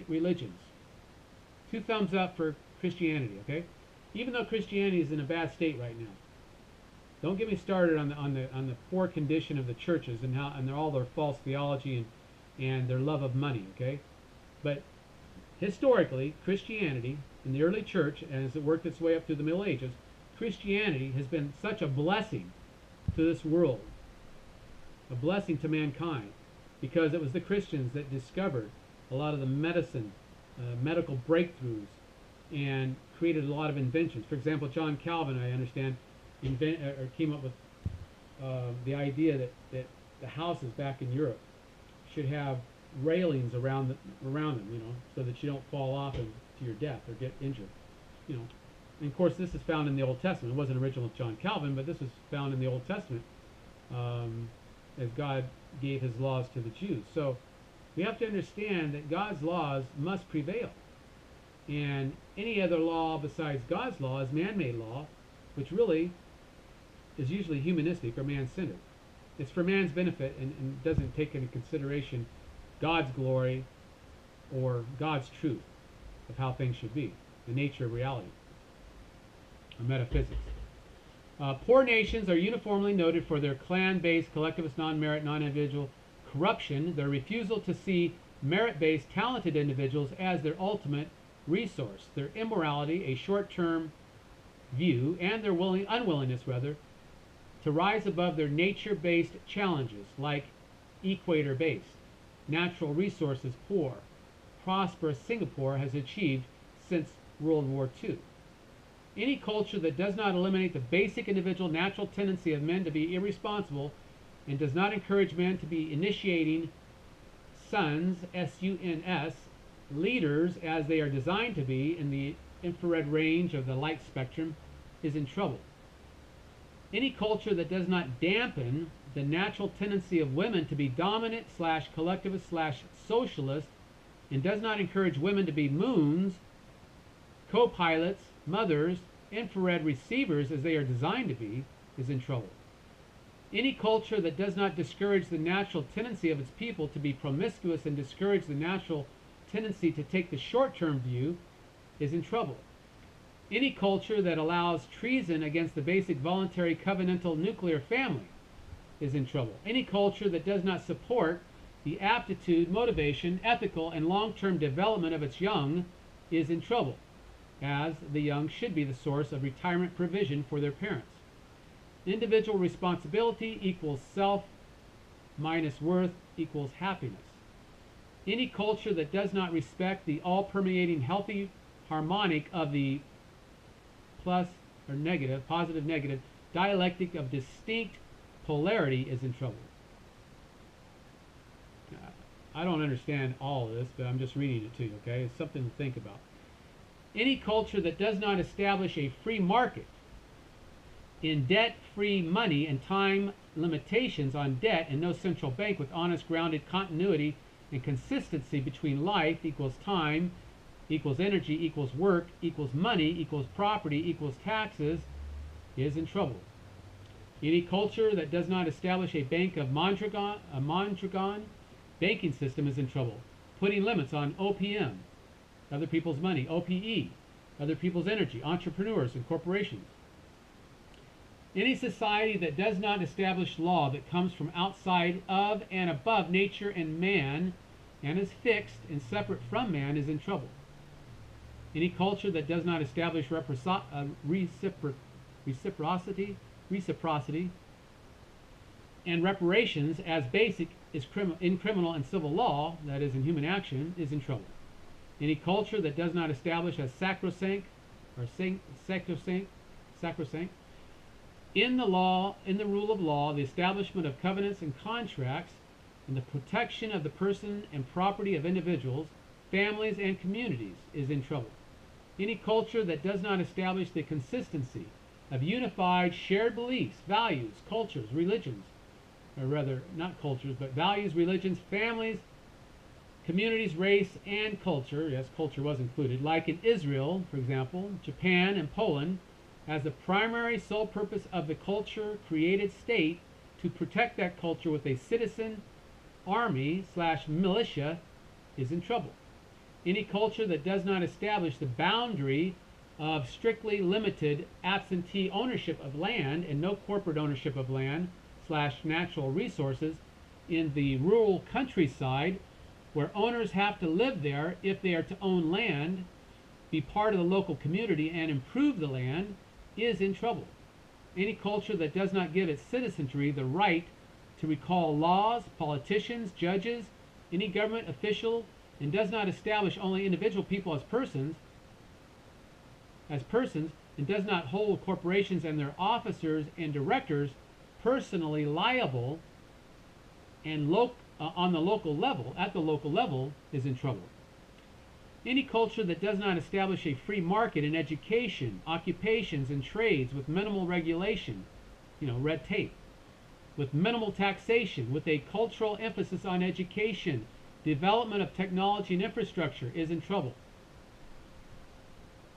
religions. Two thumbs up for Christianity, okay? Even though Christianity is in a bad state right now. Don't get me started on the poor condition of the churches and all their false theology and their love of money, okay? But historically, Christianity in the early church, and as it worked its way up through the Middle Ages, Christianity has been such a blessing to this world, a blessing to mankind, because it was the Christians that discovered a lot of the medical breakthroughs and created a lot of inventions. For example, John Calvin, I understand, came up with the idea that the houses back in Europe should have railings around them, so that you don't fall off to your death or get injured, And of course, this is found in the Old Testament. It wasn't original with John Calvin, but this was found in the Old Testament as God gave his laws to the Jews. So we have to understand that God's laws must prevail. And any other law besides God's law is man-made law, which really is usually humanistic or man-centered. It's for man's benefit and doesn't take into consideration God's glory or God's truth of how things should be, the nature of reality, or metaphysics. Poor nations are uniformly noted for their clan-based, collectivist, non-merit, non-individual corruption, their refusal to see merit-based, talented individuals as their ultimate resource, their immorality, a short-term view, and their unwillingness, to rise above their nature-based challenges, like equator-based, natural resources poor, prosperous Singapore has achieved since World War II. Any culture that does not eliminate the basic individual natural tendency of men to be irresponsible and does not encourage men to be initiating sons, S-U-N-S, leaders as they are designed to be in the infrared range of the light spectrum is in trouble. Any culture that does not dampen the natural tendency of women to be dominant / collectivist / socialist and does not encourage women to be moons, co-pilots, mothers, infrared receivers as they are designed to be is in trouble. Any culture that does not discourage the natural tendency of its people to be promiscuous and discourage the natural tendency to take the short-term view is in trouble. Any culture that allows treason against the basic voluntary covenantal nuclear family is in trouble. Any culture that does not support the aptitude, motivation, ethical, and long-term development of its young is in trouble, as the young should be the source of retirement provision for their parents. Individual responsibility equals self minus worth equals happiness. Any culture that does not respect the all-permeating healthy harmonic of the plus or negative, positive, negative, dialectic of distinct polarity is in trouble. I don't understand all of this, but I'm just reading it to you, okay? It's something to think about. Any culture that does not establish a free market in debt-free money and time limitations on debt and no central bank with honest, grounded continuity and consistency between life equals time equals energy equals work equals money equals property equals taxes is in trouble. Any culture that does not establish a bank of Mondragon banking system is in trouble. Putting limits on OPM, other people's money, OPE, other people's energy, entrepreneurs and corporations. Any society that does not establish law that comes from outside of and above nature and man and is fixed and separate from man is in trouble. Any culture that does not establish reciprocity and reparations as basic in criminal and civil law, that is in human action, is in trouble. Any culture that does not establish as sacrosanct in the law, in the rule of law, the establishment of covenants and contracts, and the protection of the person and property of individuals, families, and communities is in trouble. Any culture that does not establish the consistency of unified shared beliefs, values, cultures, religions, or rather, not cultures, but values, religions, families, communities, race, and culture, yes, culture was included, like in Israel, for example, Japan, and Poland, as the primary sole purpose of the culture created state to protect that culture with a citizen army / militia is in trouble. Any culture that does not establish the boundary of strictly limited absentee ownership of land and no corporate ownership of land / natural resources in the rural countryside, where owners have to live there if they are to own land, be part of the local community, and improve the land, is in trouble. Any culture that does not give its citizenry the right to recall laws, politicians, judges, any government official, and does not establish only individual people as persons, and does not hold corporations and their officers and directors personally liable and at the local level, is in trouble. Any culture that does not establish a free market in education, occupations, and trades with minimal regulation, red tape, with minimal taxation, with a cultural emphasis on education, development of technology and infrastructure, is in trouble.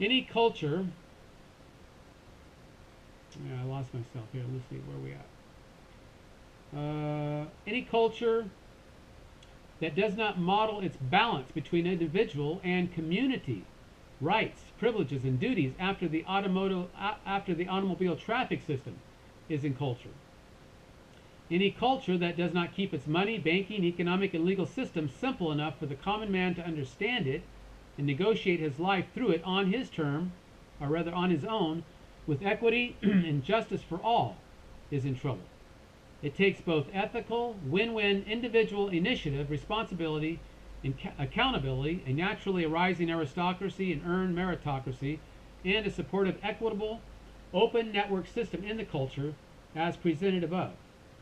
Any culture, I lost myself here, let's see where we at. Any culture that does not model its balance between individual and community rights, privileges, and duties after the automobile traffic system is in culture. Any culture that does not keep its money, banking, economic, and legal system simple enough for the common man to understand it and negotiate his life through it on his term, or rather on his own, with equity and justice for all, is in trouble. It takes both ethical, win-win individual initiative, responsibility, and accountability, a naturally arising aristocracy and earned meritocracy, and a supportive, equitable, open network system in the culture as presented above,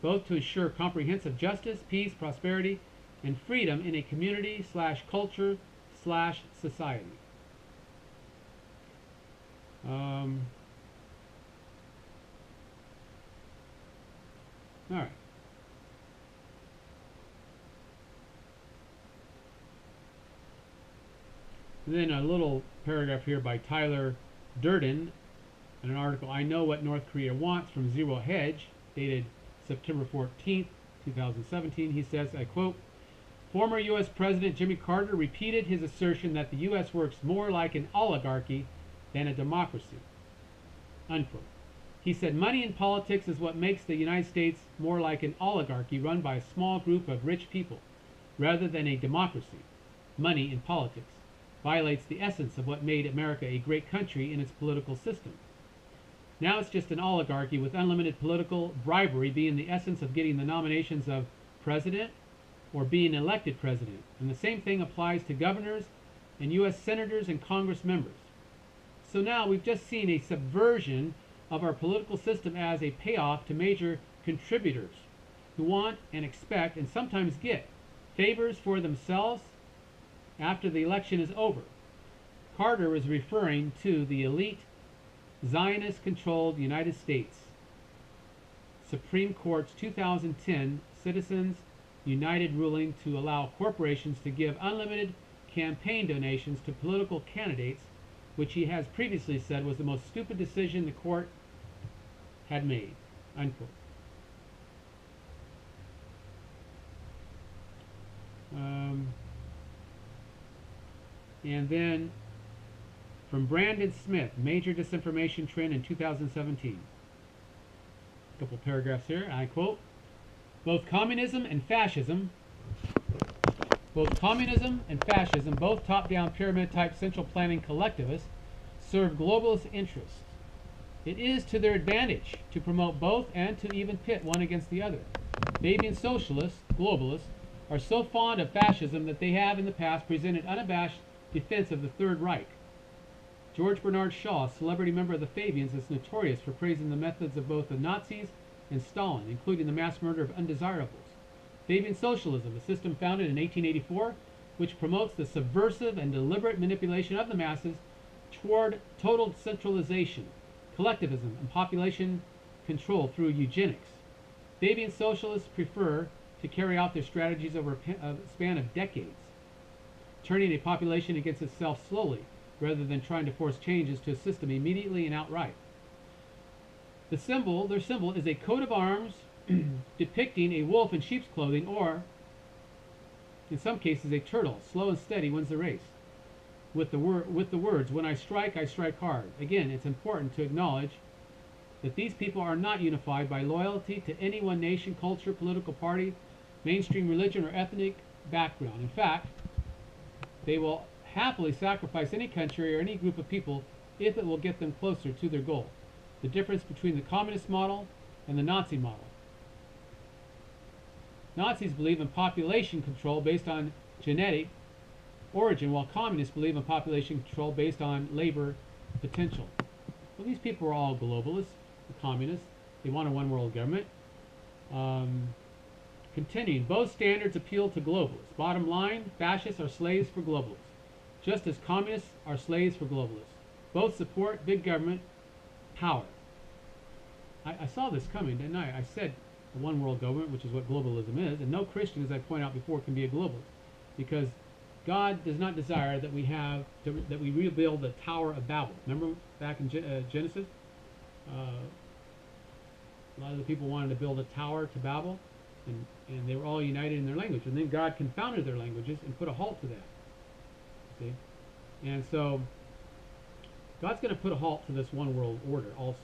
both to ensure comprehensive justice, peace, prosperity, and freedom in a community / culture / society. All right. And then a little paragraph here by Tyler Durden in an article, I Know What North Korea Wants, from Zero Hedge, dated September 14th, 2017. He says, I quote, former U.S. President Jimmy Carter repeated his assertion that the U.S. works more like an oligarchy than a democracy, unquote. He said, money in politics is what makes the United States more like an oligarchy run by a small group of rich people, rather than a democracy. Money in politics violates the essence of what made America a great country in its political system. Now it's just an oligarchy with unlimited political bribery being the essence of getting the nominations of president or being elected president. And the same thing applies to governors and U.S. senators and Congress members. So now we've just seen a subversion of our political system as a payoff to major contributors who want and expect and sometimes get favors for themselves after the election is over. Carter is referring to the elite Zionist-controlled United States Supreme Court's 2010 Citizens United ruling to allow corporations to give unlimited campaign donations to political candidates, which he has previously said was the most stupid decision the court had made, unquote. And then from Brandon Smith, Major Disinformation Trend in 2017. A couple paragraphs here, I quote, both communism and fascism, both top-down pyramid-type central planning collectivists, serve globalist interests. It is to their advantage to promote both and to even pit one against the other. Fabian socialists, globalists, are so fond of fascism that they have in the past presented unabashed defense of the Third Reich. George Bernard Shaw, a celebrity member of the Fabians, is notorious for praising the methods of both the Nazis and Stalin, including the mass murder of undesirables. Fabian socialism, a system founded in 1884, which promotes the subversive and deliberate manipulation of the masses toward total centralization, collectivism, and population control through eugenics. Fabian socialists prefer to carry out their strategies over a span of decades, turning a population against itself slowly, rather than trying to force changes to a system immediately and outright. Their symbol is a coat of arms depicting a wolf in sheep's clothing, or, in some cases, a turtle. Slow and steady wins the race. with the words, "When I strike hard." Again, it's important to acknowledge that these people are not unified by loyalty to any one nation, culture, political party, mainstream religion, or ethnic background. In fact, they will happily sacrifice any country or any group of people if it will get them closer to their goal. The difference between the communist model and the Nazi model. Nazis believe in population control based on genetic origin, while communists believe in population control based on labor potential. Well, these people are all globalists, the communists. They want a one-world government. Continuing, both standards appeal to globalists. Bottom line, fascists are slaves for globalists, just as communists are slaves for globalists. Both support big government power. I saw this coming, didn't I? I said a one-world government, which is what globalism is, and no Christian, as I pointed out before, can be a globalist, because God does not desire that that we rebuild the Tower of Babel. Remember back in Genesis? A lot of the people wanted to build a tower to Babel, and they were all united in their language. And then God confounded their languages and put a halt to that. See? And so God's going to put a halt to this one world order also.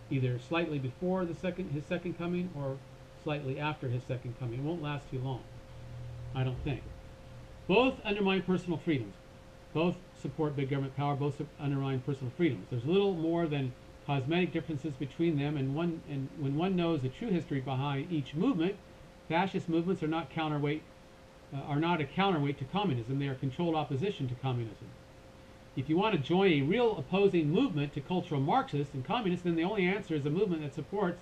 Either slightly before his second coming or slightly after his second coming. It won't last too long, I don't think. Both undermine personal freedoms. Both support big government power. Both undermine personal freedoms. There's little more than cosmetic differences between them, and when one knows the true history behind each movement, fascist movements are not a counterweight to communism. They are controlled opposition to communism. If you want to join a real opposing movement to cultural Marxists and communists, then the only answer is a movement that supports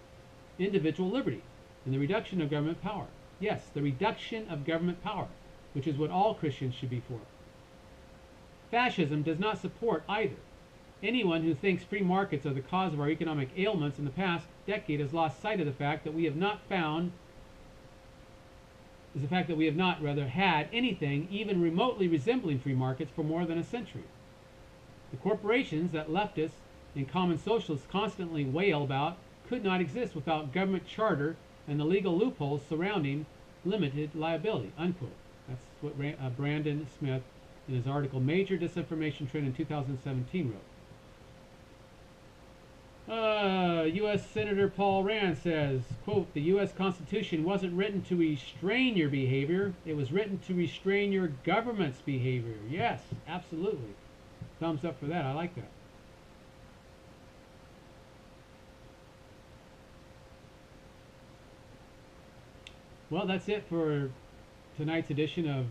individual liberty and the reduction of government power. Yes, the reduction of government power, which is what all Christians should be for. Fascism does not support either. Anyone who thinks free markets are the cause of our economic ailments in the past decade has lost sight of the fact that we have not had anything even remotely resembling free markets for more than a century. The corporations that leftists and common socialists constantly wail about could not exist without government charter and the legal loopholes surrounding limited liability, unquote. That's what Brandon Smith, in his article Major Disinformation Trend in 2017, wrote. U.S. Senator Paul Rand says, quote, "The U.S. Constitution wasn't written to restrain your behavior. It was written to restrain your government's behavior." Yes, absolutely. Thumbs up for that. I like that. Well, that's it for tonight's edition of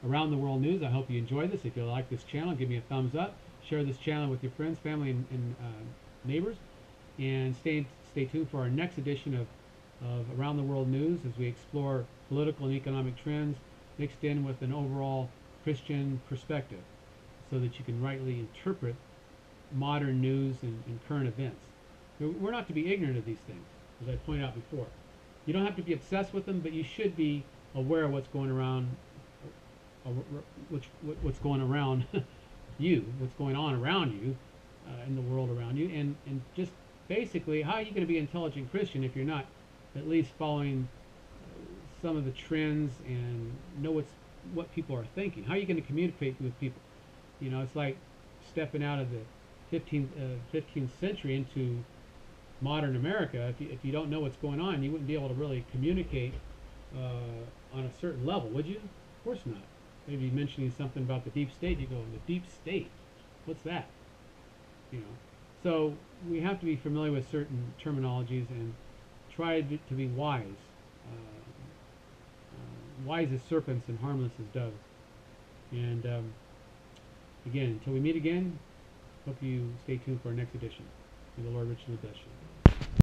Around the World News. I hope you enjoyed this. If you like this channel, give me a thumbs up. Share this channel with your friends, family, and neighbors. And stay tuned for our next edition of Around the World News as we explore political and economic trends mixed in with an overall Christian perspective so that you can rightly interpret modern news and current events. We're not to be ignorant of these things, as I pointed out before. You don't have to be obsessed with them, but you should be aware of what's going around, what's going around you, what's going on around you, in the world around you, and just basically, how are you going to be an intelligent Christian if you're not at least following some of the trends and know what people are thinking? How are you going to communicate with people? You know, it's like stepping out of the 15th century into modern America. If you don't know what's going on, you wouldn't be able to really communicate on a certain level, would you? Of course not. Maybe mentioning something about the deep state, you go, the deep state? What's that? You know. So we have to be familiar with certain terminologies and try to be wise. Wise as serpents and harmless as doves. And again, until we meet again, hope you stay tuned for our next edition. May the Lord richly bless you.